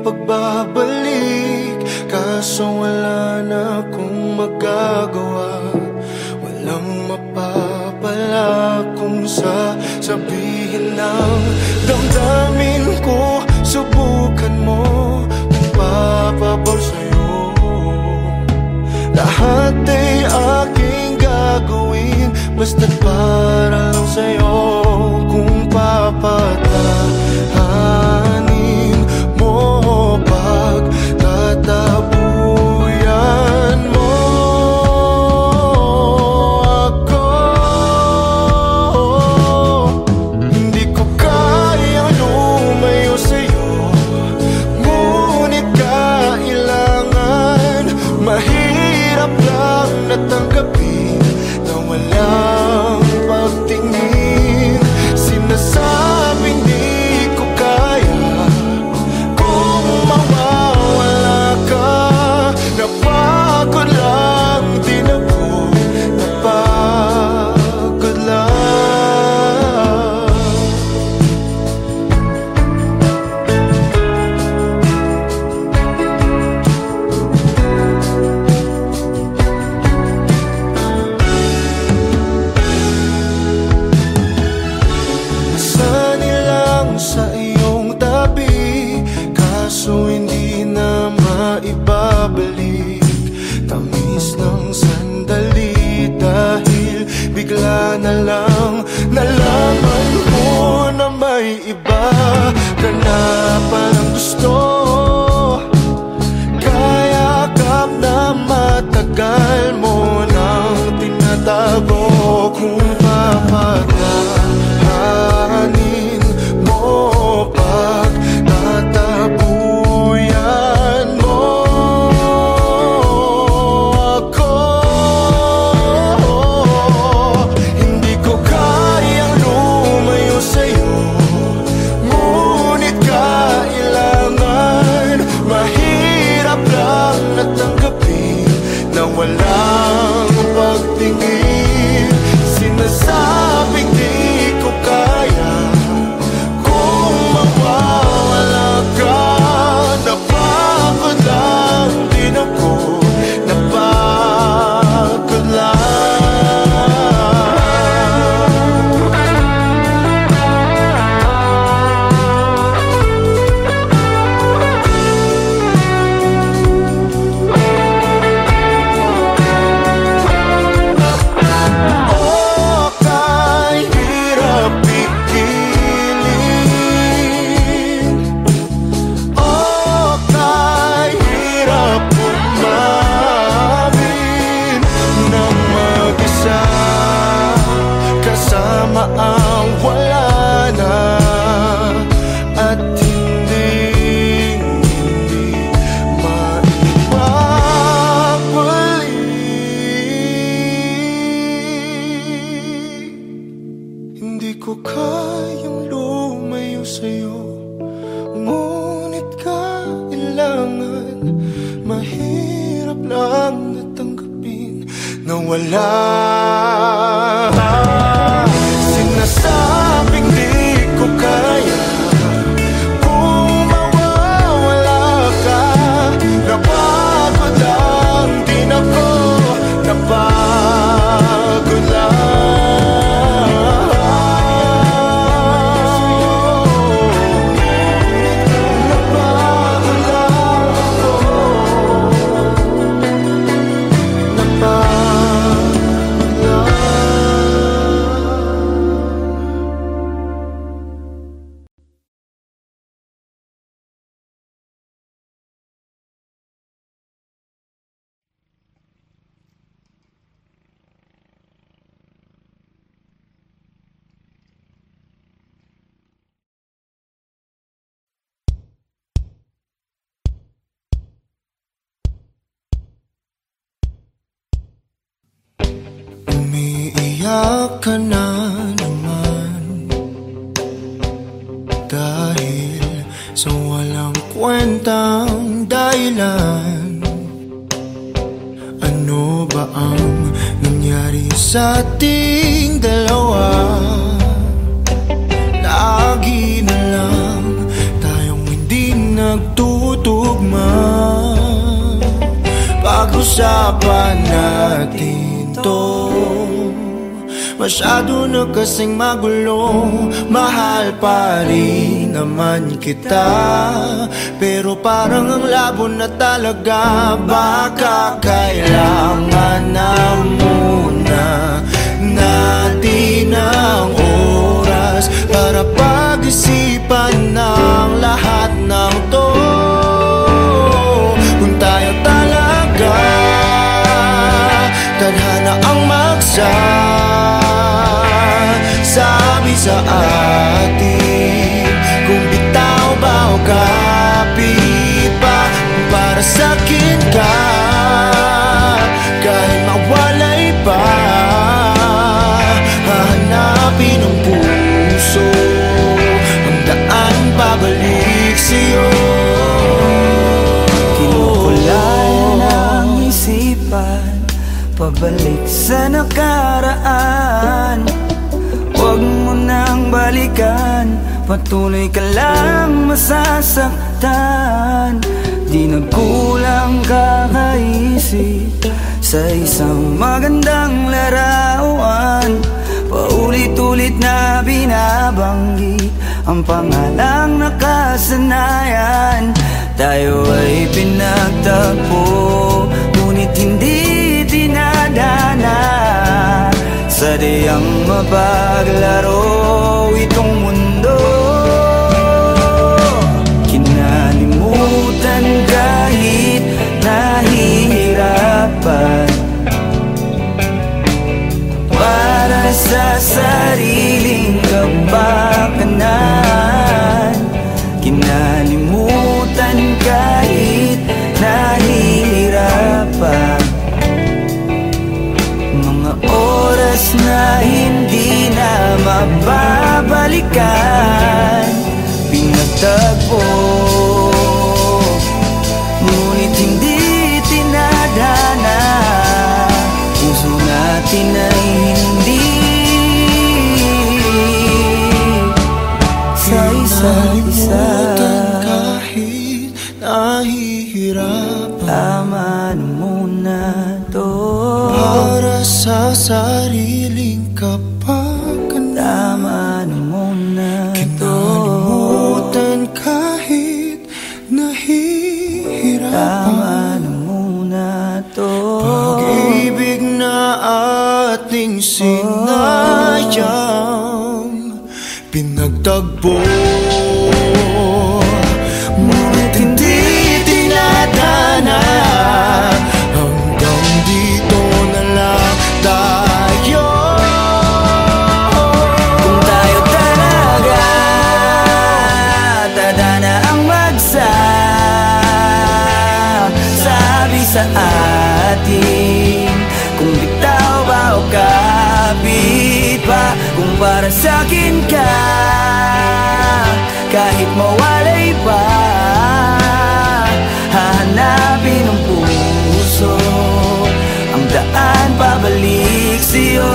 pagbabalik, kaso wala na akong magagawa. Walang mapapala kung sasabihin ng damdamin ko. Subukan mo kung papabor sa'yo. Lahat ay aking gagawin, basta't para lang sa'yo. Kung papatahanin mo, pagtatabuyan mo ako, hindi ko kayang lumayo sa'yo, ngunit kailangan. Mahirap lang natanggapin na walang pagtingin. Sinasabing di ko kaya kung mawawala ka. Napagod lang din ako, napagod lang. Sa iyong tabi, kaso hindi na maibabalik. Tamis ng sandali dahil bigla na lang nalaman mo na may iba ka na palang gusto. Kaya kap na matagal mo nang tinatago. Kung papatahanin mo, pagtatabuyan mo ako, hindi ko kayang lumayo sa'yo, ngunit kailangan. Mahirap lang natanggapin na walang pagtingin. Sinasabing di ko kaya kung mawawala ka. Napagod lang din ako, napagod lang. Ang wala na at hindi maibabalik. Hindi ko kayang lumayo sa'yo, ngunit kailangan. Mahirap lang natanggapin na wala. Sinasabing di ko kaya kung mawawala ka. Napagod lang din ako, napagod lang. Napagod lang ako, napagod lang. Umiiyak ka na naman dahil sa walang kwentang dahilan. sa ating dalawa. Lagi na lang tayong hindi nagtutugma. Pag-usapan natin to, masyado na kasing magulo. Mahal pa rin naman kita, pero parang ang labo na talaga. Baka kailangan na muna natin ang oras para pag-isipan ng lahat ng to. Kung tayo talaga tadhana ang sabi sa atin, kung bitaw ba o kapit pa. Para sa'kin ka, kahit mawalay pa, hahanapin ang puso ang daan pabalik sa'yo. Kinukulayan ang isipan pabalik sa nakaraan. Huwag mo nang balikan, patuloy ka lang masasaktan. Di nagkulang kakaisip sa isang magandang larawan. Paulit-ulit na binabanggit ang pangalang nakasanayan. Tayo ay pinagtagpo, ngunit hindi dinadana. Sadyang mapaglaro itong mundo. Kinalimutan kahit nahihirapan, para sa sariling kapakanan. Kinalimutan kahit nahihirapan, mga oras na hindi na mababalikan. Pinagtagpo, ngunit hindi tinadhana. Puso natin ay hindi sa isa't isa. Kahit nahihirapan, tama na muna to. Para sa sariling kapakanan, tama na muna to. Kinalimutan kahit nahihirapan, tama na muna to. Pag-ibig na ating sinayang, pinagtagpo, ngunit hindi tinadhana. Hanggang dito na lang tayo. Kung tayo talaga tadhana ang sabi sa atin, kung bitaw ba o kapit pa. Kung para sa'kin ka, kahit mawalay pa, hahanapin ang puso ang daan pabalik sa'yo.